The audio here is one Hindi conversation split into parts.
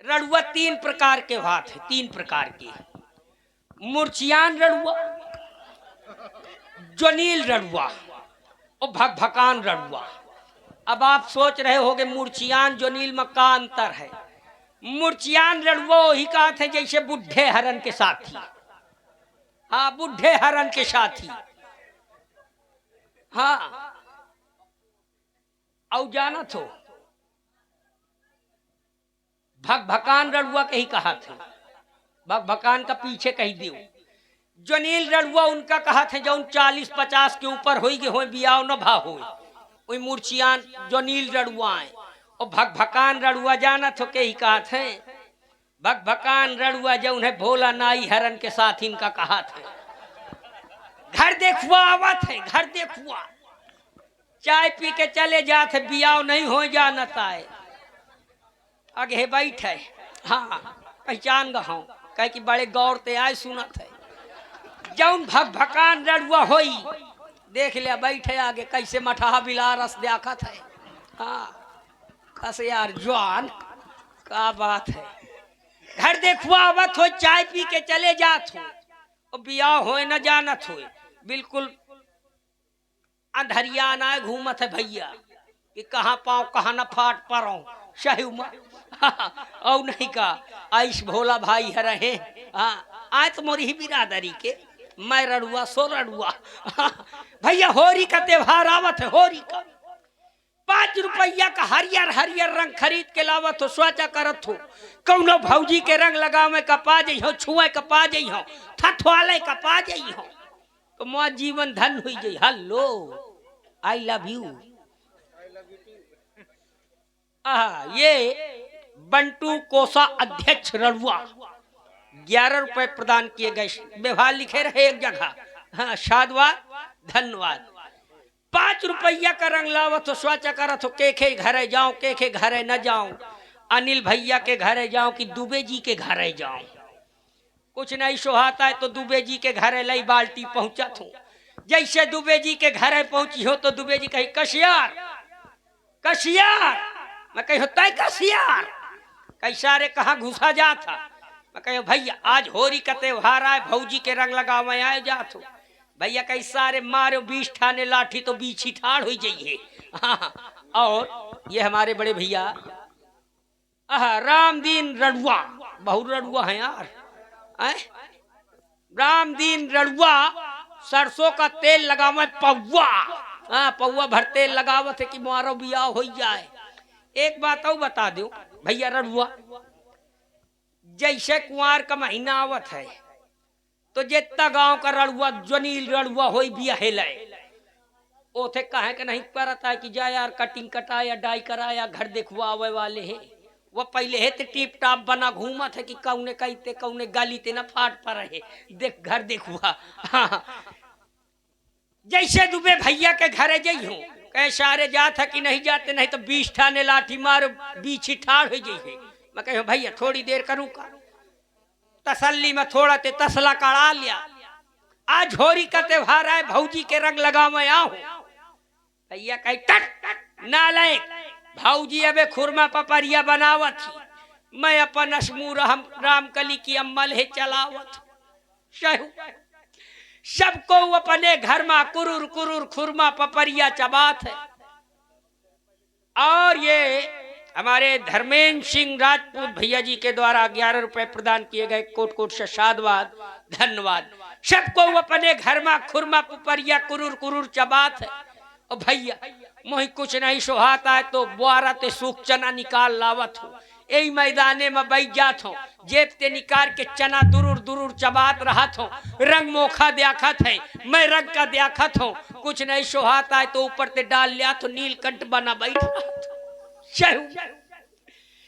रड़ुआ तीन प्रकार के हाथ है, तीन प्रकार के। मुर्चियान रड़ुआ, जनील रड़ुआ और भकभकान रड़ुआ। अब आप सोच रहे होगे मुर्चियान जनील में का अंतर है। मुर्चियान रड़ुआ वही का थे जैसे बुढ़े हरन के साथी। हाँ, बुढ़े हरन के साथी। हाँ, और जाना तो भकभकान रड़ुआ के ही कहा थे। भकभकान का पीछे कही दियो। जनील रड़ुआ उनका कहा थे जो 40-50 के ऊपर हो गए हो, बियाह न भा हो, वही मुर्चियान जनील रड़ुआ है। और भकभकान रड़ुआ जाना तो के ही कहा थे। भकभकान रड़ुआ जो उन्हें भोला नाई हरन के साथ इनका कहा थे। घर देखुआ आवत है, घर देखुआ चाय पी के चले जाते, बियाह नहीं हो जाना है। आगे बैठे, हाँ पहचान गहो कह कि बड़े गौर ते आए सुनत है। जौन भकभकान रड़ुआ होई देख लिया, बैठे आगे कैसे मठा बिला रस देखा था। हाँ कस यार जवान का बात है। घर देखुआ आवत हो, चाय पी के चले जात हो, और बियाह हो न जानत हो। बिल्कुल अंधरिया ना घूमत है भैया कि कहाँ पाओ कहाँ न फाट पड़ो सही और नहीं का आइस भोला भाई है रहे। हाँ आए तो मोरी ही बिरादरी के, मैं रड़ुआ सो रड़ुआ। भैया होरी का त्योहार आवत है, होरी का 5 रुपया का हरियर हरियर रंग खरीद के लावत हो, सोचा करत हो कौनो भौजी के रंग लगावे का पा जाइ हो, छुए का पा जाइ हो, थथवाले का पा जाइ हो, तो मोआ जीवन धन हुई जाइ। Hello I love you. ये बंटू कोसा अध्यक्ष रड़ुआ 11 रुपए प्रदान किए गए। व्यवहार लिखे रहे एक जगह। हाँ साधुवाद धन्यवाद। 5 रुपया का रंग लावत तो सोचा करत हो के घरे जाऊं के घरे न जाऊं, अनिल भैया के घरे जाऊं कि दुबे जी के घरे जाऊं। कुछ नहीं सोहाता है तो दुबे जी के घरे लई बाल्टी पहुंचत हूँ। जैसे दुबे जी के घरे पहुंची हो तो दुबे जी कही कशियार कशियार। मैं कही होता है कशियार कैसा रे कहाँ घुसा जा था। मैं कही भैया आज होरी का त्योहार आए, भौजी के रंग लगावे आए जात हो। भैया कैसा रे मारो 20 ठाने लाठी तो बीछी ठाड़ हो जाइए। और ये हमारे बड़े भैया रामदीन रड़ुआ, बहुत रड़ुआ है यार। रामदीन रड़ुआ सरसों का तेल लगावे पौवा। हाँ पौवा भर तेल लगावत है कि मारो बियाह हो जाए। एक बात और बता दो भैया रड़ुआ, जैसे कुंवार का महीना आवत है तो जितना गांव का रड़ुआ जनील रड़ुआ हो बियाह ओथे कहे के नहीं करता है कि जा यार कटिंग कटा या डाई करा या घर देखुआ आवे वाले है। वो पहले है तो टिप टाप बना घूमत है कि कौने कहते कौने गाली ते ना फाट पर रहे देख घर देखुआ। हाँ। जैसे दुबे भैया के घरे जइहो कहे सारे जात है कि नहीं जाते, नहीं तो 20 ठाने लाठी मार बीछी ठाड़ हो जाइए। मैं कहो भैया थोड़ी देर करूँ का, तसल्ली में थोड़ा ते तसला कड़ा लिया। आज होरी का त्योहार है, भौजी के रंग लगावे आओ। भैया कही टट नालायक, भौजी अबे खुरमा पपरिया बनावत थी, मैं अपन अशमूर हम रामकली की अम्मल है चलावत। सबको अपने घर में कुरुर कुरुर खुरमा पपरिया चबात है। और ये हमारे धर्मेंद्र सिंह राजपूत भैया जी के द्वारा 11 रुपए प्रदान किए गए, कोट कोट से साधुवाद धन्यवाद। सबको अपने घर में खुरमा पपरिया कुरुर कुरुर चबात है। और भैया मोहि कुछ नहीं सोहाता है तो बुआरा ते सूख चना निकाल लावत हो, यही मैदाने में बैठ जात हो, जेब ते निकाल के चना दुरुर दुरुर चबात रहत हो। रंग मोखा देखत है, मैं रंग का देखत हो, कुछ नहीं सोहाता है तो ऊपर ते डाल लिया तो नीलकंठ बना बैठ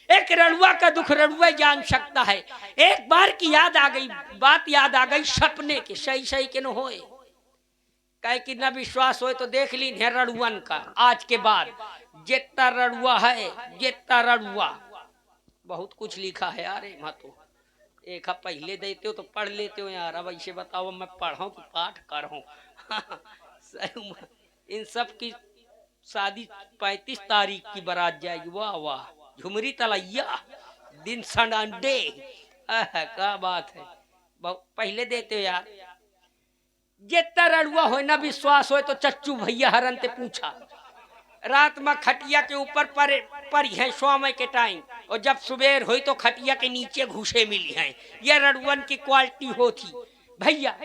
एक रड़ुआ का दुख रड़ुआ जान सकता है। एक बार की याद आ गई, बात याद आ गई सपने के, सही सही के न होए कहे कि न विश्वास हो तो देख ली है रड़ुअन का। आज के बाद जितना रड़ुआ है जितना रड़ुआ, बहुत कुछ लिखा है यार। मैं तो एक पहले देते हो तो पढ़ लेते हो यार, अब ऐसे बताओ मैं पढ़ाऊं कि पाठ करूं। इन सब की शादी 35 तारीख की बारात जाएगी। वाह वाह झुमरी तलैया दिन संडे। क्या बात है, पहले देते हो यार। जितना रड़ुआ हो ना विश्वास हो तो चच्चू भैया हरन ते पूछा, रात में खटिया के ऊपर पर है स्वामी के टाइम, और जब सुबेर हुई तो खटिया के नीचे घुसे मिली हैं। यह रड़ुअन की क्वालिटी होती भैया।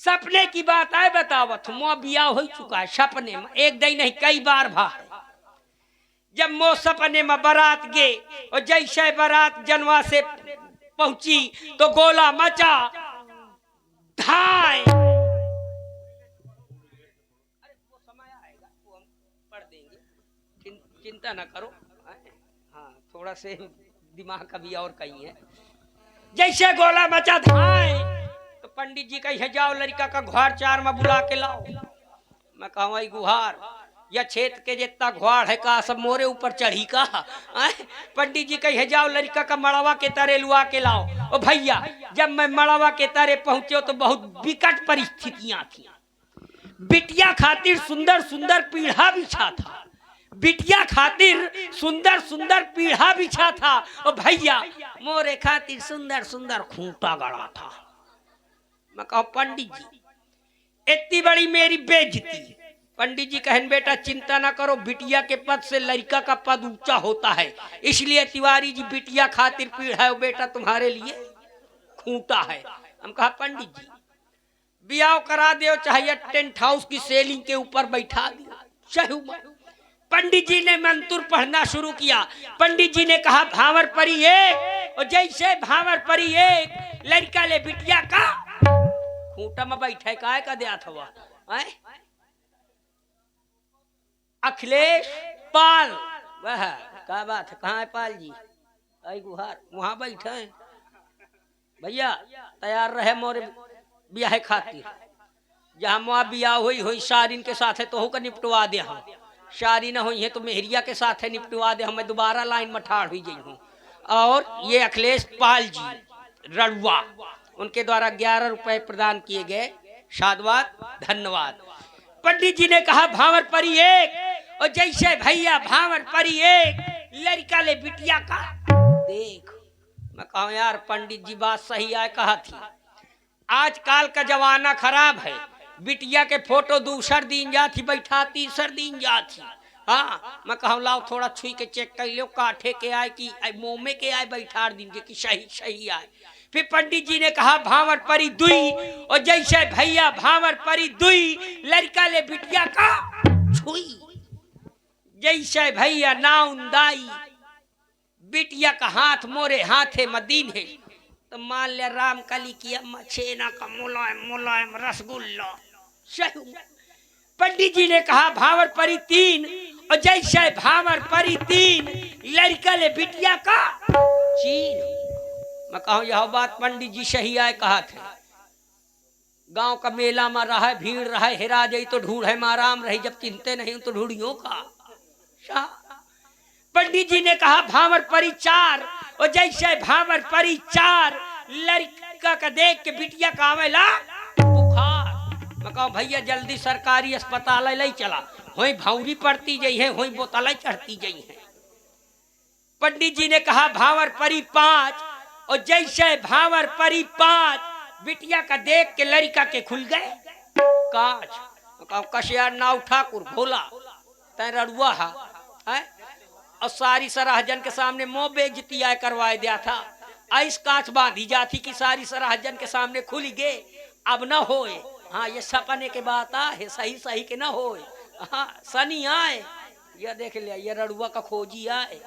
सपने की बात आए बतावत, मोह बियाह हो चुका है सपने में, एक दिन नहीं कई बार भाई। जब मो सपने में बारात गे और जैसे बारात जनवा से पहुंची तो गोला मचा धाय। अरे वो समय आएगा वो हम पढ़ देंगे, चिंता ना करो। हाँ थोड़ा से दिमाग का भी और कहीं है। जैसे गोला मचा धाय तो पंडित जी कहे जाओ लड़का का घुआर चार में बुला के लाओ। मैं कहूँ गुहार या क्षेत्र के जितना घुआड़ है का सब मोरे ऊपर चढ़ी का। पंडित जी कहे जाओ लड़का का मड़वा के तरे लुआ के लाओ। ओ भैया जब मैं मड़वा के तरे पहुंचे तो बहुत विकट परिस्थितियां थी। बिटिया खातिर सुंदर सुंदर पीढ़ा बिछा था, बिटिया खातिर सुंदर सुंदर पीढ़ा बिछा था। ओ भैया मोरे खातिर सुंदर सुंदर खूंटा गड़ा था। मैं कहूँ पंडित जी इतनी बड़ी मेरी बेइज्जती। पंडित जी कहन बेटा चिंता ना करो, बिटिया के पद से लड़का का पद ऊंचा होता है, इसलिए तिवारी जी बिटिया खातिर पीढ़ा है, बेटा तुम्हारे लिए खूंटा है। हम कहा पंडित जी ब्याह करा दो चाहे टेंट हाउस की सेलिंग के ऊपर बैठा दो। पंडित जी ने मंत्र पढ़ना शुरू किया। पंडित जी ने कहा भावर परी एक, और जैसे भावर परी एक लड़का ले बिटिया का खूंटा में बैठे काय का दिया था वह अखिलेश पाल। वह क्या बात है, कहाँ है पाल जी? आई गुहार वहां बैठे हैं। भैया तैयार रहे मोरे ब्याह खातिर, जहाँ मुआ ब्याह हुई शारीन के साथ है तो हो कर निपटवा दे। हम शारी ना हुई है तो मेहरिया के साथ है निपटवा दे। हमें दोबारा लाइन में ठाड़ हुई गई हूँ। और ये अखिलेश पाल जी रड़ुआ, उनके द्वारा 11 रुपए प्रदान किए गए। साधुवाद धन्यवाद। पंडित जी ने कहा भावर परी एक, और जैसे भैया भावर परी एक लड़का ले बिटिया का देख। मैं कहूँ यार पंडित जी बात सही आए कहा थी। आजकल का जमाना खराब है, बिटिया के फोटो दूसर दिन जाती बैठा तीसर दिन जाती। हाँ मैं कहूँ लाओ थोड़ा छुई के चेक कर लो काठे के आए कि मोमे के आए बैठा दिन के कि सही सही आए। फिर पंडित जी ने कहा भावर परी दुई, और जैसे भैया भावर परी दुई लड़का ले बिटिया का छुई। जैसे भैया नाउन दाई बिटिया का हाथ मोरे हाथे मदीन है तो मान लिया राम कली की अम्मा छेना का मुलायम मुलायम रसगुल्ला। पंडित जी ने कहा भावर परी तीन, और जैसे भावर परी तीन लड़का ले बिटिया का चीन। मैं कहूँ यह बात पंडित जी सही आए कहा थे। गांव का मेला में रहा भीड़ रहा हेरा जाई तो ढूंढे माराम रही, जब चिंते नहीं तो ढूंढियों का। पंडित जी ने कहा भावर परी चार, और जैसे भावर परी चार लड़का का देख के बिटिया का आवेला बुखार। मैं कहूँ भैया जल्दी सरकारी अस्पताल ले चला, वही भौरी पड़ती गई है वही बोतल चढ़ती गई है। पंडित जी ने कहा भावर परी पांच, और जैसे भावर परी पांच बिटिया का देख के लड़का के खुल गए कांच। कशियार नाव ठाकुर भोला तय रड़ुआ है, और सारी सराहजन के सामने मोह बेइज्जती आय करवाए दिया था। ऐस कांच बांधी जाती कि सारी सराहजन के सामने खुल गए, अब न होए। हाँ ये सपने के बात है, सही सही के न होए। हाँ सनी आए, यह देख लिया ये रड़ुआ का खोजी आए।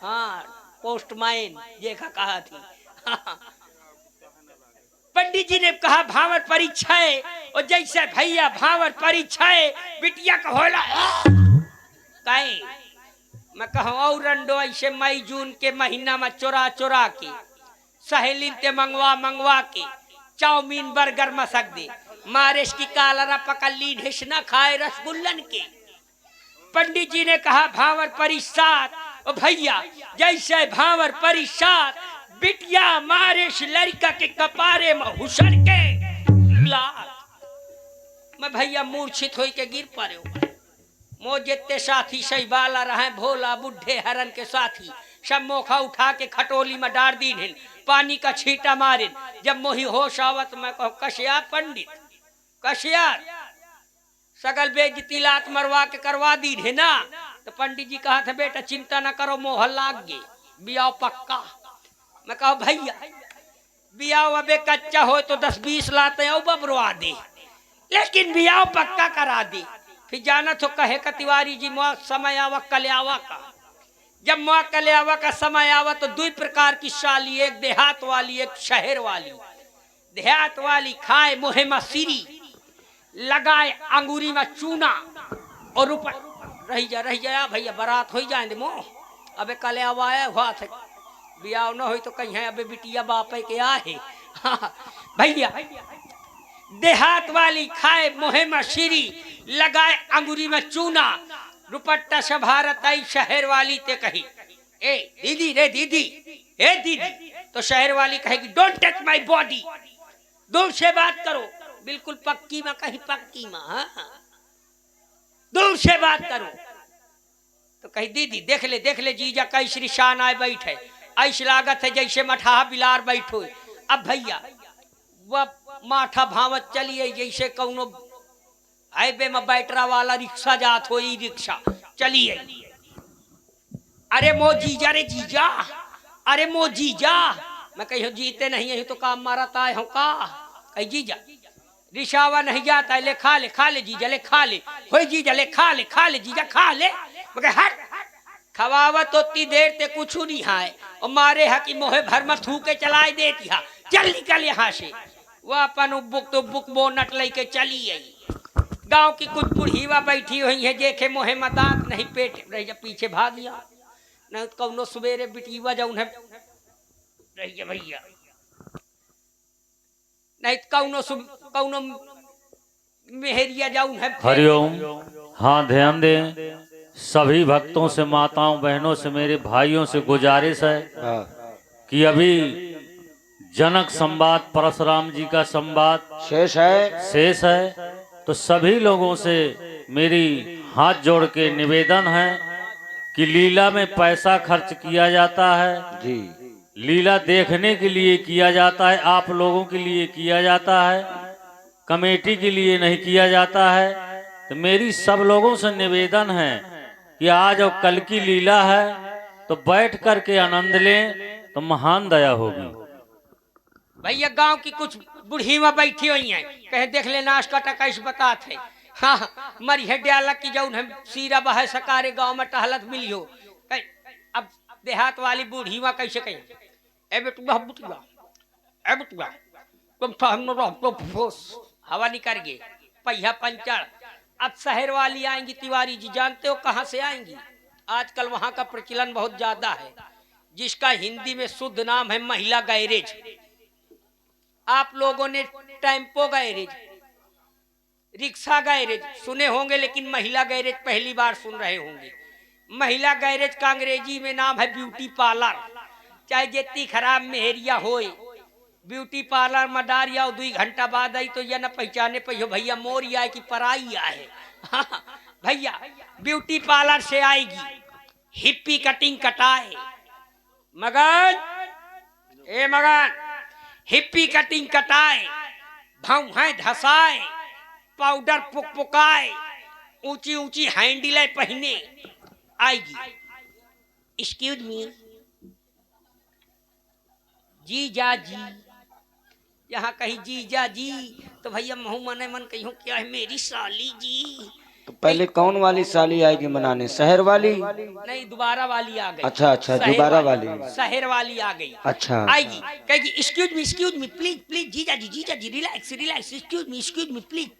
हाँ पोस्टमैन ये कहा थी। हाँ। पंडित जी ने कहा भावर परी छय, और जैसे भैया भावर परी छय बिटिया का होला कहीं। मैं कहूँ और रंडो ऐसे मई जून के महीना में चोरा चोरा के सहेली ते मंगवा के चाउमीन बर्गर मसक दे मारेश की कालरा पकड़ ली ढिश न खाए रसगुल्लन के। पंडित जी ने कहा भावर परी सात, और भैया जैसे भावर परी सात बिटिया मारेश लड़का के कपारे में हुसर के लात। मैं भैया मूर्छित होई के गिर पड़े। मो जितने साथी सही बाला रहे भोला बुढ़े हरन के साथी सब मोखा उठा के खटोली में डाल दी पानी का छींटा मारे। जब मोही होश आवत मैं कहो कशिया पंडित कशिया सगल बेइज्जती लात मरवा के करवा दी है ना। तो पंडित जी कहा था बेटा चिंता न करो मोहर लाग गे बियाह पक्का। मैं कहो भैया बियाह अबे कच्चा हो तो 10-20 लाते हैं बबरवा दे, लेकिन बियाह पक्का करा दे। फिर जाना तो कहे का तिवारी जी मुआ समय आवा कल्यावा का। जब मुआ कल्यावा का समय आवा तो 2 प्रकार की साली, एक देहात वाली एक शहर वाली। देहात वाली खाए मुहे में सीरी लगाए अंगूरी में चूना और ऊपर रही जा भैया बारात हो जाए मोह। अबे कल्यावा आया हुआ थे बियाह न हो तो कहीं है अबे बिटिया बापे के आहे। हाँ, भैया देहात वाली खाए मुहे में सीरी लगाए अंगूरी में चूना रुपट्टा से भारत आई। शहर वाली ते कही ए दीदी रे दीदी ए दीदी, तो शहर वाली कहेगी डोंट टच माय बॉडी, दूर से बात करो। बिल्कुल पक्की में कहीं पक्की में हाँ दूर से बात करो। तो कही दीदी देख ले जीजा कैसरी शान आए बैठे, ऐसी लागत है जैसे मठाहा बिलार बैठो। अब भैया वह माठा भावत चलिए जैसे कौनो हाईवे में बैटरा वाला रिक्शा जात हो, ई रिक्शा चलिए। अरे मो जीजा रे जीजा, अरे मो जीजा। मैं कही जीते नहीं है तो काम मारता है का। कही जीजा रिक्शावा नहीं जाता है, ले खा ले जीजा ले खा ले हो जीजा ले खा ले जीजा खा ले। मैं हट खवावत उतनी देर ते कुछ नहीं है और मारे है कि मोहे भर में थूके चलाए देती है। चल निकल यहाँ से। वह अपन उबुक बोनट लेके चली आई। गांव की कुछ बुढ़ीवा बैठी हुई है देखे मोहे में दांत नहीं पेट रह जा पीछे भागिया नहीं तो कौनो सवेरे बिटीवा जाऊन है रह जा भैया नहीं तो कौनो मेहरिया जाऊन है। हरिओम। हाँ ध्यान दें सभी भक्तों से, माताओं बहनों से, मेरे भाइयों से गुजारिश है कि अभी जनक संवाद परशुराम जी का संवाद शेष है। तो सभी लोगों से मेरी हाथ जोड़ के निवेदन है कि लीला में पैसा खर्च किया जाता है जी, लीला देखने के लिए किया जाता है, आप लोगों के लिए किया जाता है, कमेटी के लिए नहीं किया जाता है। तो मेरी सब लोगों से निवेदन है कि आज और कल की लीला है तो बैठ करके आनंद लें तो महान दया होगी। भैया गांव की कुछ बुढ़ीवा बैठी हुई हैं, कहे देख ले नाश का टकैस बतात है। हाँ मरी है डाला की जाऊन हम सीरा बह सकारे गांव में टहलत मिली हो। अब देहात वाली बूढ़ीवा कैसे कही ए बेटुआ बुटुआ ए बुटुआ तुम तो हवा निकल गए पहिया पंचर। अब शहर वाली आएंगी तिवारी जी जानते हो कहाँ से आएंगी। आजकल वहां का प्रचलन बहुत ज्यादा है जिसका हिंदी में शुद्ध नाम है महिला गैरेज। आप लोगों ने टेम्पो गैरेज रिक्शा गैरेज सुने होंगे लेकिन महिला गैरेज पहली बार सुन रहे होंगे। महिला गैरेज का अंग्रेजी में नाम है ब्यूटी पार्लर। चाहे जितनी खराब मेहरिया होए ब्यूटी पार्लर में डार या 2 घंटा बाद आई तो यह न पहचाने पे भैया मोरी आए कि पराई आए। हाँ, भैया ब्यूटी पार्लर से आएगी हिप्पी कटिंग कटाए मगन ए मगन हिप्पी कटिंग कटाए भौं धसाए पाउडर पुकपुकाए ऊंची ऊंची हैंडलें पहने आएगी। एक्सक्यूज मी जीजा जी, यहाँ कहीं जीजा जी तो भैया महू मने मन कहीं क्या है मेरी साली जी। तो पहले कौन वाली साली आएगी मनाने, शहर वाली? नहीं दोबारा वाली आ गई। अच्छा दोबारा वाली शहर वाली आ गई। अच्छा आएगी कहेगी एक्सक्यूज मी प्लीज जीजा जी relax excuse me please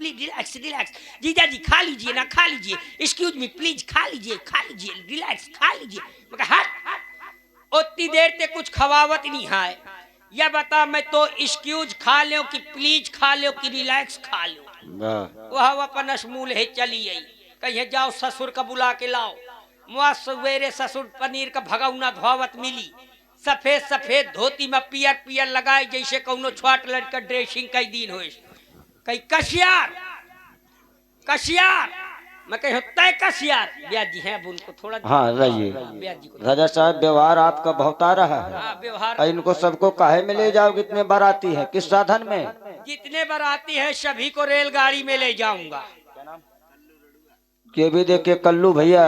relax जीजा जी खा लीजिए ना खा लीजिए एक्सक्यूज मी प्लीज खा लीजिए रिलैक्स खा लीजिए। मगर हट उतनी देर ते कुछ खवावत नहीं है। या बता मैं तो एक्सक्यूज खा लो कि प्लीज खा लो कि रिलैक्स खा लो। वह अपन अशमूल है चली आई कहीं जाओ ससुर का बुला के लाओ। मुआ सवेरे ससुर पनीर का भगौना धोवत मिली सफेद धोती में पियर लगाए जैसे कौनो छोट लड़का ड्रेसिंग कई दिन हो। कहीं कशियार मैं कही तय कस यार ब्याज जी है अब उनको थोड़ा हाँ रहिए ब्याज जी को राजा साहब, व्यवहार आपका बहुत आ रहा है। हाँ व्यवहार और इनको सबको काहे में ले जाओ? कितने बाराती हैं, किस साधन में? जितने बाराती है सभी को रेलगाड़ी में ले जाऊंगा। ये भी देखिए कल्लू भैया,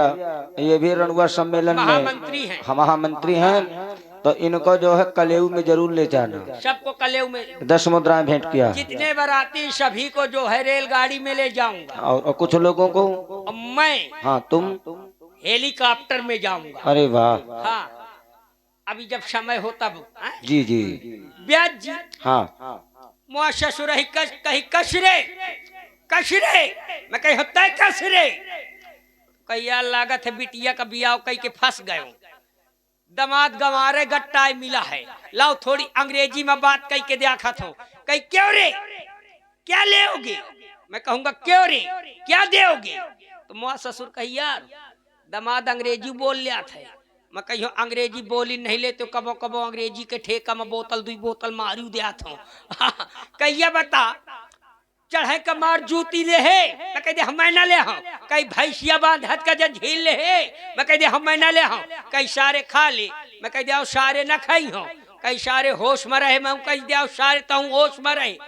ये भी रणुआ सम्मेलन में महामंत्री हैं। महामंत्री हैं, तो इनको जो है कलेऊ में जरूर ले जाना। सबको कलेऊ में 10 मुद्राएं भेंट किया। जितने बाराती सभी को जो है रेलगाड़ी में ले जाऊंगा। और कुछ लोगों को और मैं हाँ तुम हेलीकॉप्टर में जाऊंगा। अरे वाह, हाँ अभी जब समय हो तब जी जी ब्याज जी हाँ मुआ ससुर ही कही कसरे कसरे मैं कही होता है कसरे कही यार लागत है बिटिया का बियाह कही के फंस गए दमाद गंवारे गट्टा मिला है लाओ थोड़ी अंग्रेजी में बात कही के देखा था कही क्यों रे क्या लेओगे मैं कहूंगा क्यों रे क्या देओगे तो मुआ ससुर कही यार दमाद अंग्रेजी बोल लिया था मैं कहियो अंग्रेजी बोली नहीं ले तो कबो कबो अंग्रेजी के ठेका में बोतल 2 बोतल मारू दिया था कहिया बता चढ़े का मार जूती ले है मैं कह दे हम ना ले हाँ कई भैंसिया बांध हथ का झील ले है मैं कह दे हम ना ले हाँ कई सारे खा ले मैं कह दे सारे न खाई हो कई सारे होश में रहे मैं कह दे सारे तो होश में रहे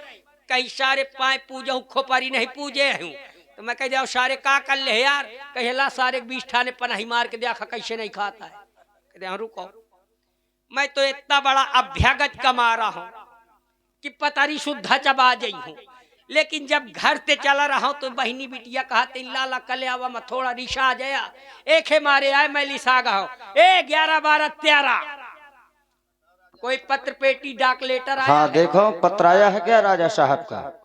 कई सारे पाए पूजा खोपरी नहीं पूजे हूँ तो मैं कह दे सारे का कर ले यार कहला सारे 20 ठाने पनाही मार के देखा कैसे नहीं खाता है कहते रुको मैं तो इतना बड़ा अभ्यागत कमा रहा हूँ कि पतारी शुद्धा चबा जाइ हूँ लेकिन जब घर से चला रहा हूँ तो बहनी बिटिया कहते लाला कले आवा मैं थोड़ा रिशा आ जाया एक है मारे आए मैं लिसा गा हूँ 11 12 13 कोई पत्र पेटी डाक लेटर आया हाँ देखो पत्र आया है क्या राजा साहब का?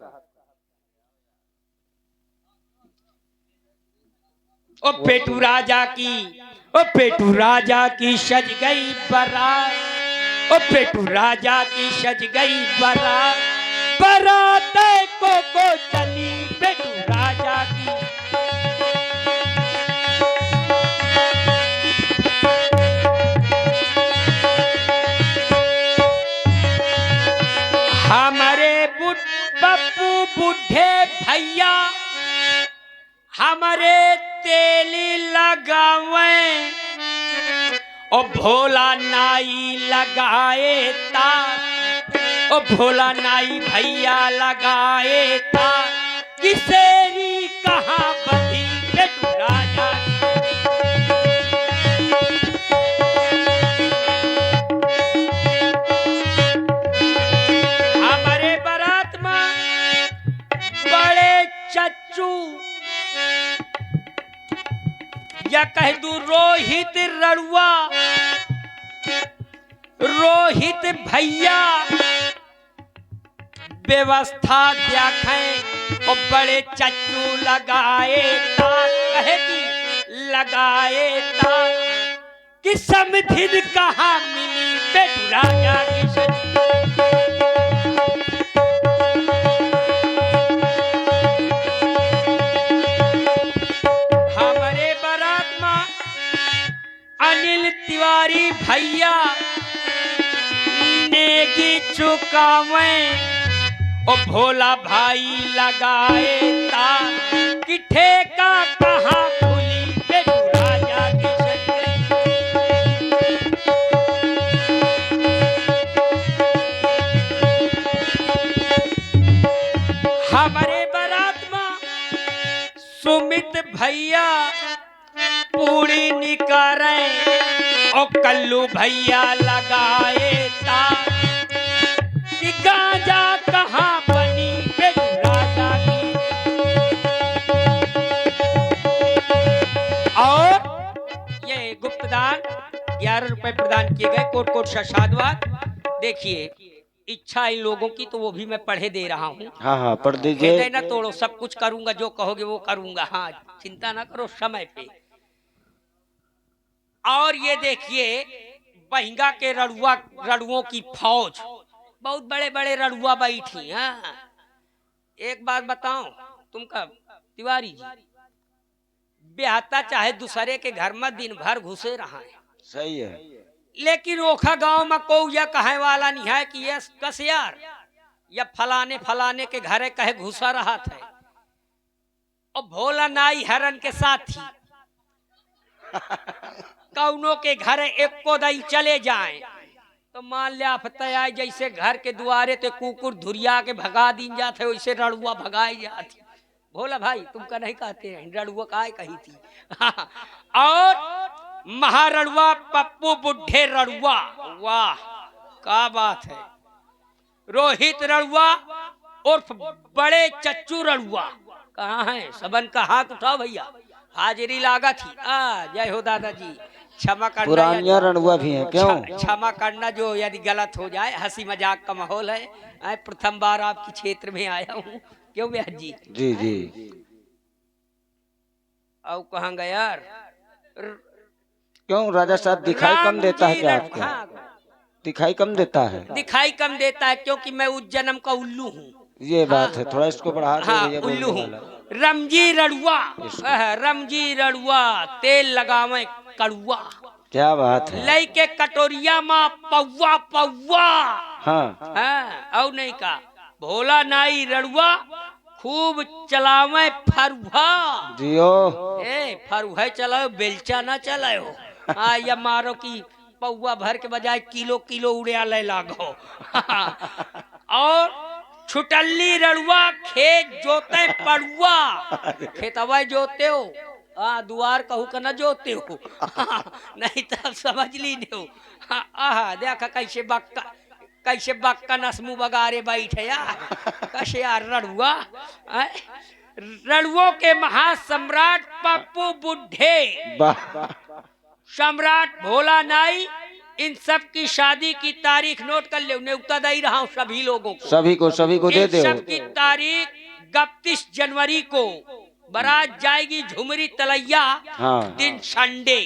ओ पेटू राजा की सज गई बारात ओ पेटू राजा की सज गई बारात को चली पेटू राजा की हमारे बप्पू बुढ़े भैया हमारे तेली लगावे ओ भोला नाई लगाए तार ओ भोला नाई भैया लगाए तार किसेरी कहाँ बधी पेटू राजा हमारे बारात में बड़े चच्चू या कह दू रोहित भैया व्यवस्था देखें और बड़े चच्चू लगाए ताक कहेगी लगाए ताक कि समधिन कहाँ मिली पेटू राजा की सजी हमारे बारात में अनिल तिवारी भैया नेगी चुकावे ओ भोला भाई लगाए तार कि ठेका कहाँ खुली पेटू राजा की सजी हमारे बारात में सुमित भैया पूरी निकारे ओ कल्लू भैया लगाए तार कि गांजा कहाँ बनी पेटू राजा की और ये गुप्तदान 11 रुपए प्रदान किए गए कोट कोट साधुवाद। देखिए इच्छा इन लोगों की तो वो भी मैं पढ़े दे रहा हूँ। हाँ हाँ पढ़ दीजिए। हृदय ना तोड़ो, सब कुछ करूंगा, जो कहोगे वो करूंगा। हाँ चिंता ना करो समय पे। और ये देखिए बहिंगा के रड़ुओं की फौज, बहुत बड़े बड़े रड़ुआ बैठी। हाँ एक बात बताऊं तुमका तिवारी जी, ब्याहता चाहे दूसरे के घर में दिन भर घुसे रहा है, सही है, लेकिन ओखा गांव में को यह कहे वाला नहीं है कि ये कस यार या फलाने फलाने के घरे कहे घुसा रहा था। और भोला नाई हरन के साथी कौनों के घर एक को दई चले जाएं तो मान लिया फतेह जैसे घर के दुआरे ते कुकुर धुरिया के भगा दिन जाते वैसे रड़ुआ भगाई जाती। भोला भाई तुमका नहीं कहते हैं रड़ुआ काय कही थी। और महारड़ुआ पप्पू बुढ़े रड़ुआ, वाह क्या बात है। रोहित रड़ुआ उर्फ बड़े चच्चू रड़ुआ कहाँ है? सबन का हाथ उठाओ भैया, हाजिरी लागा थी। जय हो दादाजी, क्षमा करना। पुरानिया रणुआ भी हैं क्यों? क्षमा करना जो यदि गलत हो जाए, हंसी मजाक का माहौल है। प्रथम बार आपके क्षेत्र में आया हूँ। क्यों भैया जी? जी जी। और कहाँ गया यार? क्यों राजा साहब दिखाई कम देता है क्या आपको? दिखाई कम देता है? दिखाई कम देता है क्योंकि मैं उस जन्म का उल्लू हूँ। ये बात है, थोड़ा इसको बढ़ा दे। हाँ, उल्लू हूँ। रमजी रड़ुआ, रमजी रड़ुआ तेल लगावे कड़ुआ। क्या बात है। लई के कटोरिया माँ पौवा पौवा। हाँ हाँ, और नहीं का भोला नाई रड़ुआ खूब चलावे फरुहा। जियो फरुहा चलाओ, बेलचा ना चलाओ। हाँ, या मारो की पौवा भर के बजाय किलो किलो उड़िया ले लागो। और छुटल्ली रड़ुआ खेत जोते पड़ुआ। खेतवा जोते हो, दुआर कहू का न जोते हो। नहीं तो समझ ली हो। देखा कैसे बक्का नस्मू बगारे बैठे यार। कैसे यार रड़ुआ। रड़ुओं के महासम्राट पप्पू बुढ़े, सम्राट भोला नाई, इन सब की शादी की तारीख नोट कर ले। न्योता दे रहा हूँ सभी लोगों को, सभी को दे दो। सब की तारीख 31 जनवरी को बारात जाएगी झुमरी तलैया। दिन संडे।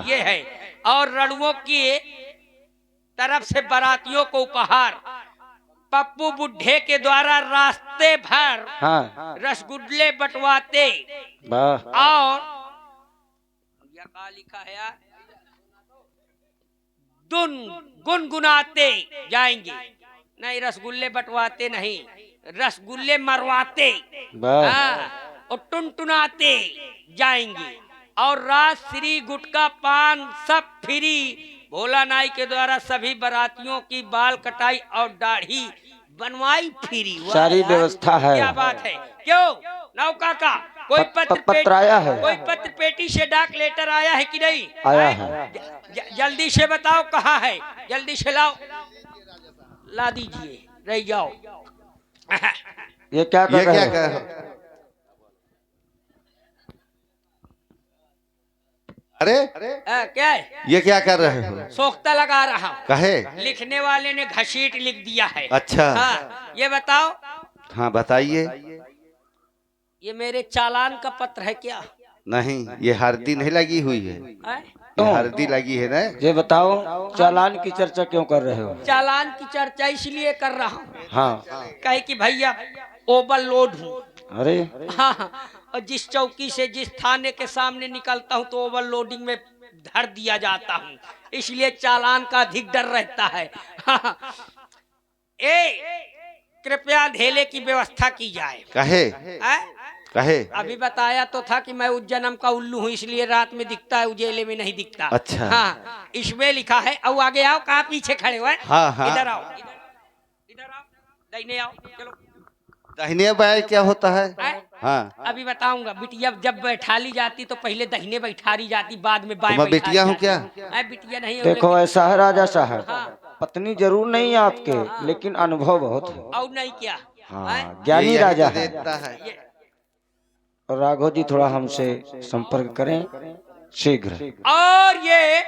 ये है। और रड़ुओं की तरफ से बारातियों को उपहार पप्पू बुढ़े के द्वारा रास्ते भर रसगुल्ले बंटवाते। और क्या लिखा है यार? गुनगुनाते जाएंगे। नहीं, रसगुल्ले बंटवाते नहीं, रसगुल्ले मरवाते। और टुनटुनाते जाएंगे। और रात श्री गुटका पान सब फ्री। भोला नाई के द्वारा सभी बारातियों की बाल कटाई और दाढ़ी बनवाई फ्री। सारी व्यवस्था है। क्या बात है। क्यों नौका का कोई पत्र आया है? कोई पत्र पेटी से डाक लेटर आया है कि नहीं? आया है। जल्दी से बताओ कहाँ है, जल्दी से लाओ, ला दीजिए, रह जाओ। ये क्या कर रहे हो? अरे क्या है? ये क्या कर रहे हो? सोख्ता लगा रहा हूँ। कहे? लिखने वाले ने घसीट लिख दिया है। अच्छा। हाँ, ये बताओ। हाँ बताइए। ये मेरे चालान का पत्र है क्या? नहीं, ये हरदी नहीं लगी हुई है। ये हरदी लगी है ना। ये बताओ चालान की चर्चा क्यों कर रहे हो? चालान की चर्चा इसलिए कर रहा हूँ, हाँ, कहे कि भैया ओवरलोड हूँ। अरे हाँ, और जिस चौकी से जिस थाने के सामने निकलता हूँ तो ओवरलोडिंग में धर दिया जाता हूँ, इसलिए चालान का अधिक डर रहता है। हाँ, कृपया ढेले की व्यवस्था की जाए। कहे? अभी बताया तो था कि मैं उस जन्म का उल्लू हूँ, इसलिए रात में दिखता है, उजेले में नहीं दिखता। अच्छा। हाँ, इसमें लिखा है। और आगे आओ, कहाँ पीछे खड़े हुए? हाँ। इधर आओ, इधर आओ, दाहिने आओ, चलो। दाहिने बाएं क्या होता है? हाँ, अभी बताऊंगा। बिटिया जब बैठाली जाती तो पहले दाहिने बैठारी जाती, बाद में बाएं। मैं बिटिया हूँ क्या? बिटिया नहीं। देखो ऐसा है राजा साहब, पत्नी जरूर नहीं है आपके, लेकिन अनुभव बहुत है। और नहीं क्या? हाँ, ज्ञानी राजा है। है। और राघव जी थोड़ा हमसे संपर्क करें शीघ्र। और ये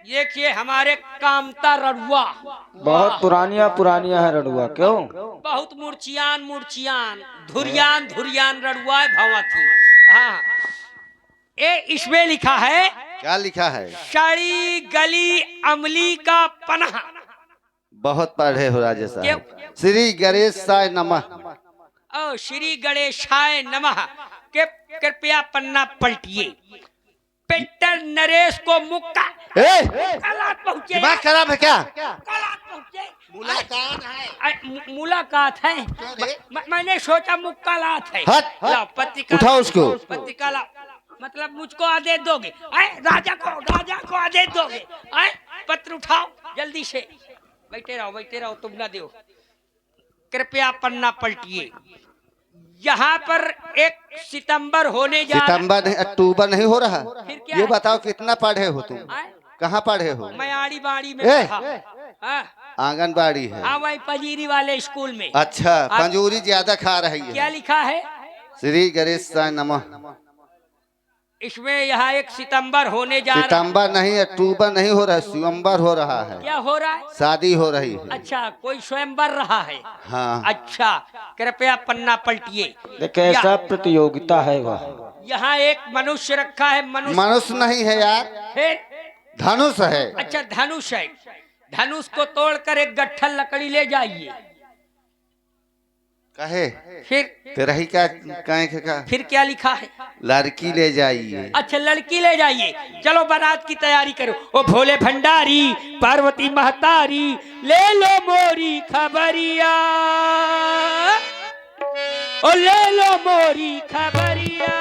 देखिए हमारे कामता रड़ुआ, बहुत पुरानिया है रड़ुआ। क्यों? बहुत मुर्चियान धुरियान रड़ुआ है भवा थी। हाँ, इसमें लिखा है। क्या लिखा है? साड़ी गली अमली का पन्हा। बहुत पढ़े हो राजा साहब। श्री गणेशाय नमः। ओ श्री गणेशाय नमः के कृपया पन्ना पलटिए। पेटर नरेश को मुक्का। दिमाग खराब है क्या? मुलाकात है। मुलाकात है। रे? मैंने सोचा मुक्कालात है। हट, लाओ पत्रिका, उठाओ उसको। पत्रिका लाओ। मतलब मुझको आदेश दोगे? राजा को आदेश दोगे? पत्र उठाओ जल्दी से। बैठे रहो, तुम ना दो। कृपया पन्ना पलटिए। यहाँ पर 1 सितंबर होने जा रहा। सितंबर नहीं, अक्टूबर नहीं हो रहा। फिर क्या ये है? बताओ कितना पढ़े हो तुम? आए? कहाँ पढ़े हो? मैं आड़ी बाड़ी में ए! पढ़ा। हाँ, आंगनबाड़ी है। हाँ, वही पजीरी वाले स्कूल में। अच्छा, आप- पंजूरी ज्यादा खा रही क्या है। लिखा है श्री गणेशाय नमः। इसमें? यहाँ 1 सितंबर होने जा रहा। सितंबर नहीं, अक्टूबर नहीं हो रहा, सितंबर हो रहा है। क्या हो रहा है? शादी हो रही है। अच्छा, कोई स्वयंवर रहा है। हाँ। अच्छा, कृपया पन्ना पलटिए। देखिए ऐसा प्रतियोगिता है वह। यहाँ एक मनुष्य रखा है। मनुष्य नहीं है यार, फिर? धनुष है। अच्छा, धनुष है। धनुष को तोड़कर एक गट्ठल लकड़ी ले जाइए। कहे फिर? तेरा ही क्या कहे का? फिर क्या लिखा है? लड़की ले जाइए। अच्छा, लड़की ले जाइए। चलो बारात की तैयारी करो। ओ भोले भंडारी, पार्वती महतारी, ले लो मोरी खबरिया। ओ ले लो मोरी खबरिया।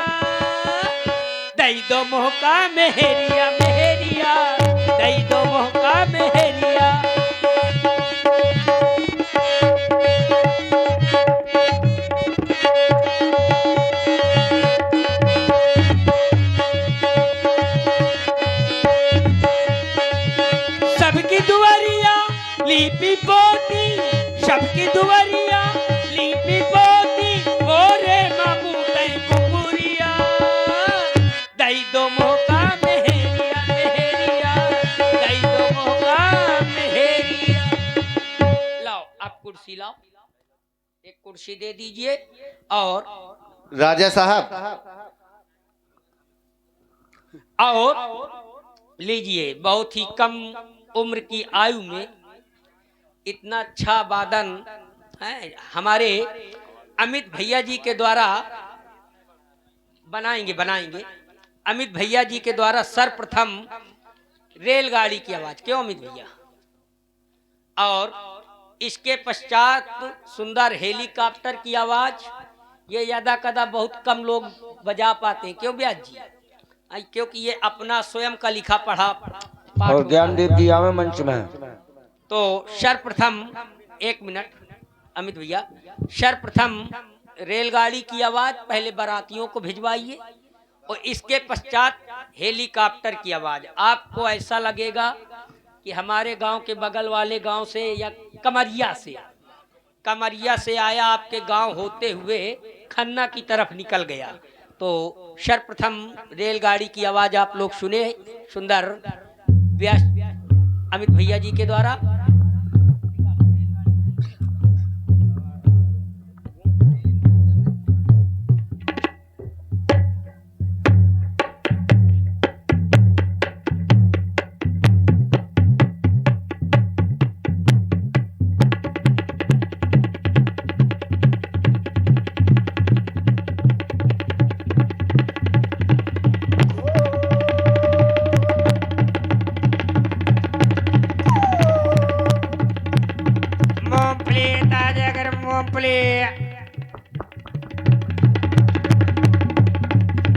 दई दो मोहका मेहरिया, मेहरिया। दई दो मोहका मेहरिया। सबकी दुआरिया लीपी पोती, सबकी दुआरिया लीपी पोती। ओरे मामू तई कुकुरिया। दई दो मोहका मेहरिया, मेहरिया। दई दो मोहका मेहरिया। लाओ, आप कुर्सी लाओ। एक कुर्सी दे दीजिए। और राजा साहब, लीजिए। बहुत ही कम उम्र की आयु में इतना अच्छा वादन है हमारे अमित भैया जी के द्वारा बनाएंगे। अमित भैया जी के द्वारा सर्वप्रथम रेलगाड़ी की आवाज। क्यों अमित भैया? और इसके पश्चात सुंदर हेलीकॉप्टर की आवाज। ये यादा कदा बहुत कम लोग बजा पाते हैं। क्यों ब्याज जी? क्योंकि ये अपना स्वयं का लिखा पढ़ा पाठ और ज्ञानदेव जी आवे मंच में। तो सर्वप्रथम 1 मिनट अमित भैया, सर्वप्रथम रेलगाड़ी की आवाज पहले बारातियों को भिजवाइए और इसके पश्चात हेलीकॉप्टर की आवाज। आपको ऐसा लगेगा कि हमारे गांव के बगल वाले गांव से या कमरिया से आया, आपके गांव होते हुए खन्ना की तरफ निकल गया। तो सर्वप्रथम रेलगाड़ी की आवाज आप लोग सुने सुंदर व्यास अमित भैया जी के द्वारा।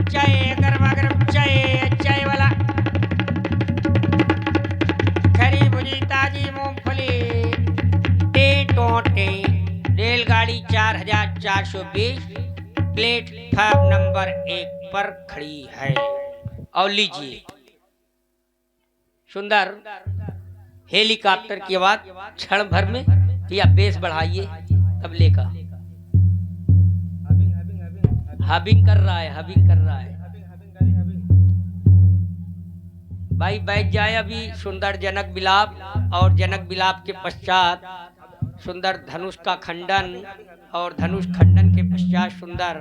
चाय गर्मा गर्म चाय वाला खरी भुजी ताजी मूंगफली। रेलगाड़ी 4420 प्लेटफॉर्म नंबर 1 पर खड़ी है। और लीजिए सुंदर हेलीकॉप्टर की आवाज क्षण भर में। या बेस बढ़ाइए तबले का। हबिंग कर रहा है भाई। बैठ जाए अभी। सुंदर जनक विलाप और जनक विलाप के पश्चात सुंदर धनुष का खंडन और धनुष खंडन के पश्चात सुंदर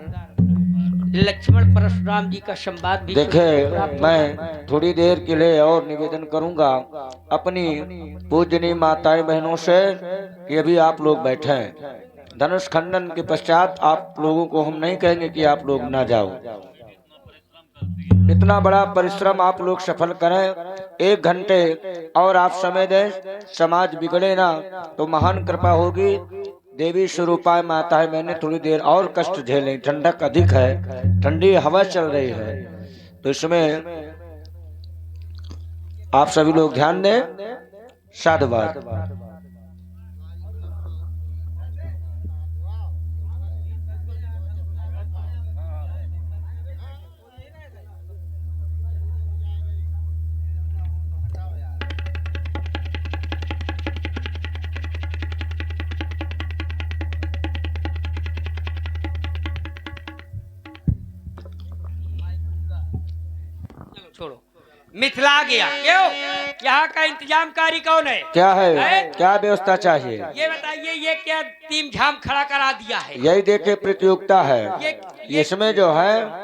लक्ष्मण परशुराम जी का संवाद भी। देखे मैं थोड़ी देर के लिए और निवेदन करूंगा अपनी पूजनीय माताएं बहनों से कि अभी आप लोग बैठे हैं। धनुष खंडन के पश्चात आप लोगों को हम नहीं कहेंगे कि आप लोग ना जाओ। इतना बड़ा परिश्रम आप लोग सफल करें। 1 घंटे और आप समय दें, समाज बिगड़े ना तो महान कृपा होगी। देवी स्वरूपाय माताएं मैंने थोड़ी देर और कष्ट झेलें, ठंडक अधिक है, ठंडी हवा चल रही है, तो इसमें आप सभी लोग ध्यान दें। साधुवाद। छोड़ो, मिथिला गया क्यों? यहाँ का इंतजामकारी कौन है? क्या है? क्या व्यवस्था चाहिए? ये बताइए, ये क्या टीम झाम खड़ा करा दिया है? यही देखे प्रतियोगिता है। इसमें जो है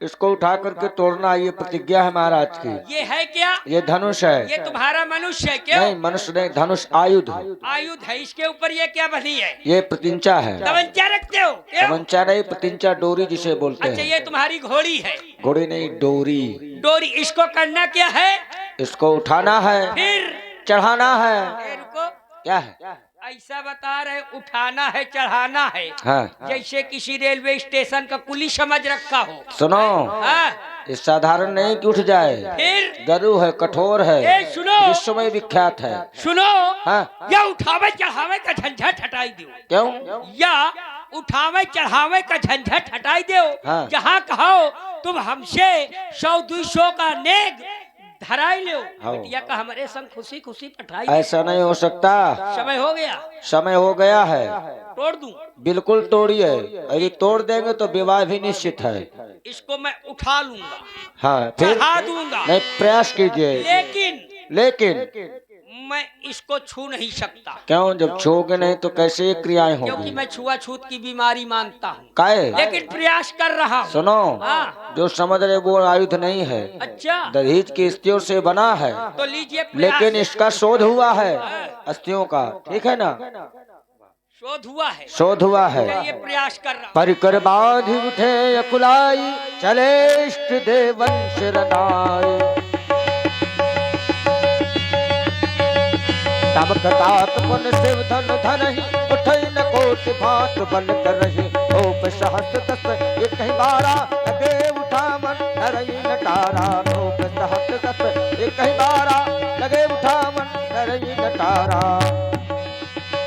इसको उठा करके तोड़ना, ये प्रतिज्ञा है महाराज की। ये है क्या? ये धनुष है। ये तुम्हारा मनुष्य है क्यों? नहीं, मनुष्य नहीं, धनुष आयुध। आयुध है। इसके ऊपर ये क्या बनी है? ये प्रतिंचा है। तमंचा रखते हो क्यों? तमंचा नहीं, प्रतिंचा डोरी जिसे बोलते अच्छा, हैं। ये तुम्हारी घोड़ी है? घोड़ी नहीं, डोरी। डोरी। इसको करना क्या है? इसको उठाना है, फिर चढ़ाना है। रुको, क्या है? ऐसा बता रहे, उठाना है, चढ़ाना है। हाँ। जैसे किसी रेलवे स्टेशन का कुली समझ रखा हो। सुनो, हाँ। ये साधारण नहीं कि उठ जाए। फिर गरु है, कठोर है, ए, सुनो, विश्व में विख्यात है। सुनो। हाँ। या उठावे चढ़ावे का झंझट हटाई दो। क्यों? या उठावे चढ़ावे का झंझट हटाई दो। हाँ। जहाँ कहो तुम हमसे 100-200 का नेग धराई लो, बिटिया का हमारे संग खुशी खुशी पठाई। ऐसा नहीं हो सकता। समय हो गया। समय हो गया है। तोड़ दूं? बिल्कुल तोड़िए। यदि तोड़ देंगे तो विवाह भी निश्चित है। इसको मैं उठा लूंगा, हाँ, फिर चढ़ा दूंगा। नहीं, प्रयास कीजिए। लेकिन मैं इसको छू नहीं सकता। क्यों? जब छूओगे नहीं तो कैसे ये क्रियाएं क्योंकि होंगी? मैं छुआछूत की बीमारी मानता हूँ। काहे? लेकिन प्रयास कर रहा हूँ। सुनो, हाँ। जो समझ रहे वो आयुध नहीं है। अच्छा, दहेज की अस्थियों से बना है, तो लीजिए प्रयास। लेकिन इसका शोध हुआ है अस्थियों का, ठीक है ना? शोध हुआ है। शोध हुआ है। चलिए, प्रयास कर रहा हूँ। परिकर बाध उठे अकुलाई, चले इष्ट देवन शरणाई। तब कतात पुन शिव धन धनहि, उठै न कोटि भांत बल करहि। ओप सहस्र दस एक ही बारा, लगे उठा मन धरहि नटारा। ओप सहस्र दस एक ही बारा, लगे उठा मन धरहि नटारा।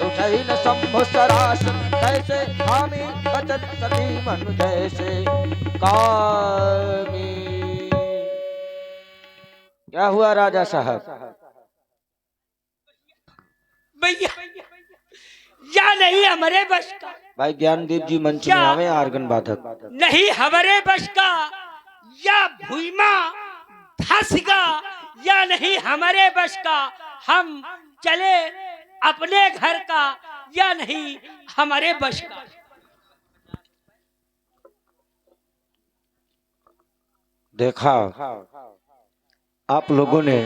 उठै न शंभु सरासन, कैसे हामी बचन सती मनु जैसे कामी। क्या हुआ राजा साहब? भैया, या नहीं हमारे बस का। भाई ज्ञानदेव जी मंच में आवे, आर्गन वादक। नहीं हमारे बस का, या भुइमा धसगा, या नहीं हमारे बस का। हम चले अपने घर का, या नहीं हमारे बस का। देखा आप लोगों ने,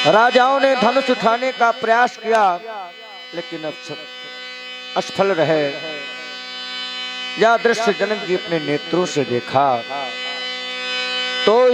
राजाओं ने धनुष उठाने का प्रयास किया, लेकिन असफल रहे। यह दृश्य जनक जी अपने नेत्रों से देखा तो